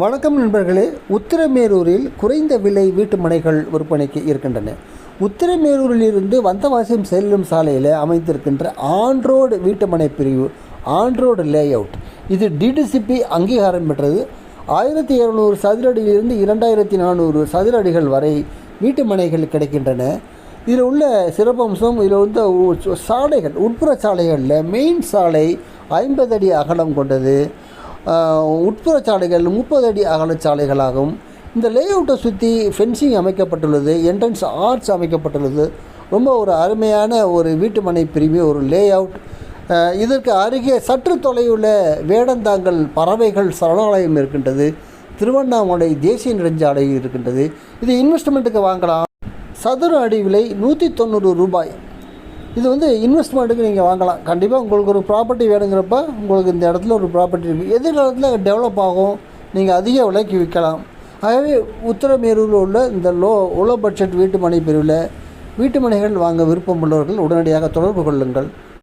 வணக்கம் நண்பர்களே. உத்திரமேரூரில் குறைந்த விலை வீட்டு மனைகள் விற்பனைக்கு இருக்கின்றன. உத்திரமேரூரிலிருந்து வந்தவாசியம் செல்லும் சாலையில் அமைந்திருக்கின்ற ஆன்ரோடு வீட்டுமனை பிரிவு, ஆன்ரோடு லே அவுட், இது டிடிசிபி அங்கீகாரம் பெற்றது. 1700 சதுர அடியிலிருந்து 2400 சதுர அடிகள் வரை வீட்டு மனைகள் கிடைக்கின்றன. இதில் உள்ள சிறப்பம்சம், இதில் வந்து சாலைகள், உட்புற சாலைகளில் மெயின் சாலை 50 அடி அகலம் கொண்டது. உட்புற சாலைகள் 30 அடி அகல சாலைகளாகும். இந்த லே அவுட்டை சுற்றி ஃபென்சிங் அமைக்கப்பட்டுள்ளது, என்ட்ரன்ஸ் ஆர்ச் அமைக்கப்பட்டுள்ளது. ரொம்ப ஒரு அருமையான ஒரு வீட்டுமனை பிரிவு, ஒரு லே அவுட். இதற்கு அருகே சற்று தொலைவுள்ள வேடந்தாங்கல் பறவைகள் சரணாலயம் இருக்கின்றது. திருவண்ணாமலை தேசிய நெடுஞ்சாலை இருக்கின்றது. இது இன்வெஸ்ட்மெண்ட்டுக்கு வாங்கலாம். சதுர அடி விலை 190 ரூபாய். இது வந்து இன்வெஸ்ட்மெண்ட்டுக்கு நீங்கள் வாங்கலாம். கண்டிப்பாக உங்களுக்கு ஒரு ப்ராப்பர்ட்டி வேணுங்கிறப்ப உங்களுக்கு இந்த இடத்துல ஒரு ப்ராப்பர்ட்டி இருக்குது. எதிர்காலத்தில் டெவலப் ஆகும், நீங்கள் அதிக விலைக்கு விற்கலாம். ஆகவே உத்திரமேரூரில் உள்ள இந்த லோ பட்ஜெட் வீட்டு மனை பிரிவில் வீட்டு மனைகள் வாங்க விருப்பம் உள்ளவர்கள் உடனடியாக தொடர்பு கொள்ளுங்கள்.